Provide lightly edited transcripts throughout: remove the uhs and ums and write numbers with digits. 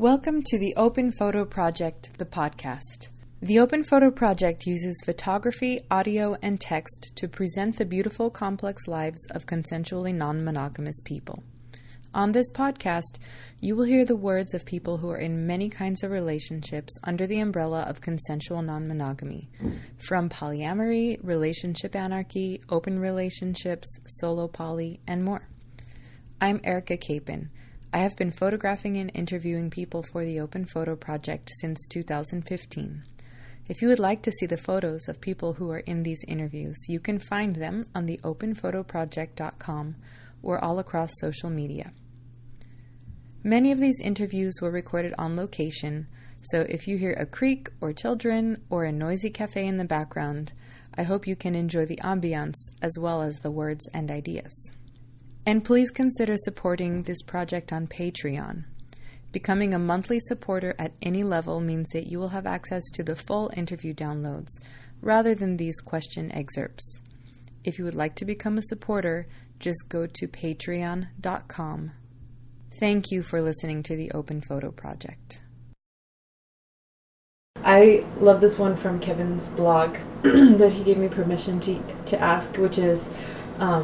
Welcome to the Open Photo Project, the podcast. The Open Photo Project uses photography, audio, and text to present the beautiful, complex lives of consensually non-monogamous people. On this podcast, you will hear the words of people who are in many kinds of relationships under the umbrella of consensual non-monogamy, from polyamory, relationship anarchy, open relationships, solo poly, and more. I'm Erica Capin. I have been photographing and interviewing people for the Open Photo Project since 2015. If you would like to see the photos of people who are in these interviews, you can find them on the openphotoproject.com or all across social media. Many of these interviews were recorded on location, so if you hear a creak or children or a noisy cafe in the background, I hope you can enjoy the ambiance as well as the words and ideas. And please consider supporting this project on Patreon. Becoming a monthly supporter at any level means that you will have access to the full interview downloads, rather than these question excerpts. If you would like to become a supporter, just go to patreon.com. Thank you for listening to the Open Photo Project. I love this one from Kevin's blog that he gave me permission to ask, which is,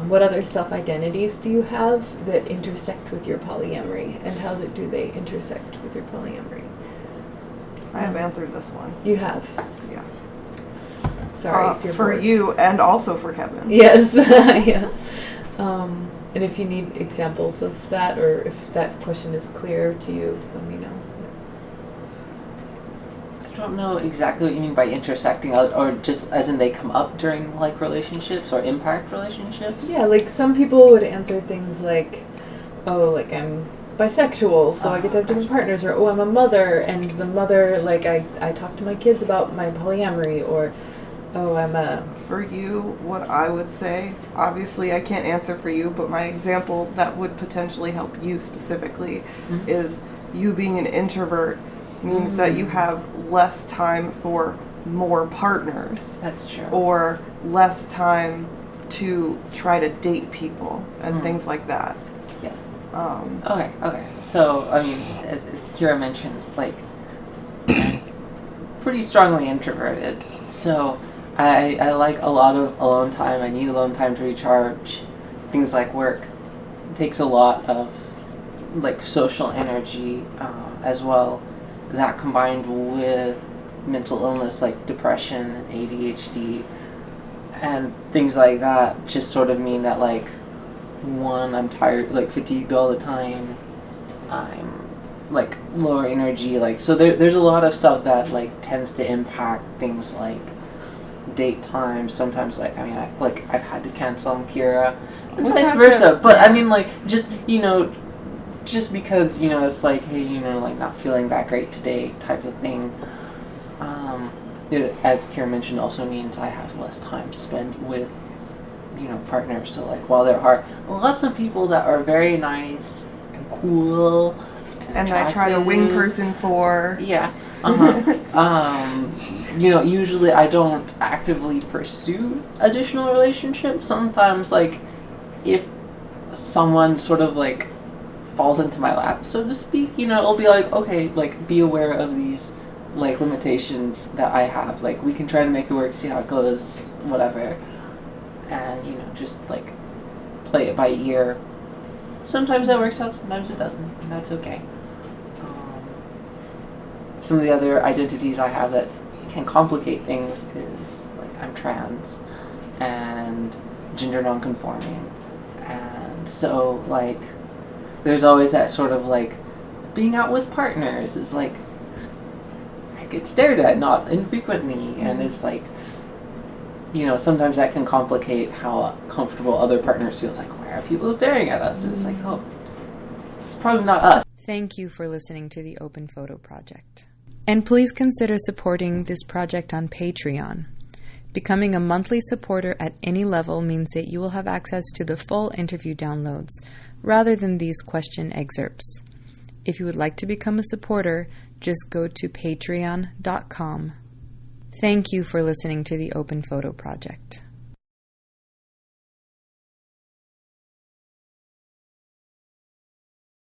what other self-identities do you have that intersect with your polyamory, and how do they intersect with your polyamory? I have answered this one. You have? Yeah. Sorry. For you and also for Kevin. Yes. Yeah. And if you need examples of that, or if that question is clear to you, let me know. I don't know exactly what you mean by intersecting, or just as in they come up during like relationships or impact relationships? Yeah, like some people would answer things like, oh, like I'm bisexual, so I get to have different partners, or oh, I'm a mother, and the mother, like I talk to my kids about my polyamory, or oh, I'm a... For you, what I would say, obviously I can't answer for you, but my example that would potentially help you specifically is you being an introvert means that you have less time for more partners. That's true. Or less time to try to date people and things like that. Yeah. Okay. So, I mean, as Kira mentioned, like, pretty strongly introverted. So, I like a lot of alone time. I need alone time to recharge. Things like work. It takes a lot of, like, social energy as well. That combined with mental illness like depression, ADHD, and things like that just sort of mean that, like, one, I'm tired, like fatigued all the time. I'm like lower energy, like, so there's a lot of stuff that like tends to impact things like date time. Sometimes, like, I mean, I've had to cancel on Kira, and vice versa. But I mean, like, just, you know, just because, you know, it's like, hey, you know, like, not feeling that great today type of thing. It, as Kira mentioned, also means I have less time to spend with, you know, partners. So, like, while there are lots of people that are very nice and cool and I try to wing person for. Yeah. You know, usually I don't actively pursue additional relationships. Sometimes, like, if someone sort of, like, falls into my lap, so to speak, you know, it'll be like, okay, like, be aware of these, like, limitations that I have. Like, we can try to make it work, see how it goes, whatever. And, you know, just, like, play it by ear. Sometimes that works out, sometimes it doesn't, and that's okay. Some of the other identities I have that can complicate things is, like, I'm trans and gender non-conforming. And so, like, there's always that sort of, like, being out with partners is, like, I get stared at not infrequently, and it's, like, you know, sometimes that can complicate how comfortable other partners feel. It's like, why are people staring at us? And it's like, oh, it's probably not us. Thank you for listening to the Open Photo Project. And please consider supporting this project on Patreon. Becoming a monthly supporter at any level means that you will have access to the full interview downloads, rather than these question excerpts. If you would like to become a supporter, just go to patreon.com. Thank you for listening to the Open Photo Project.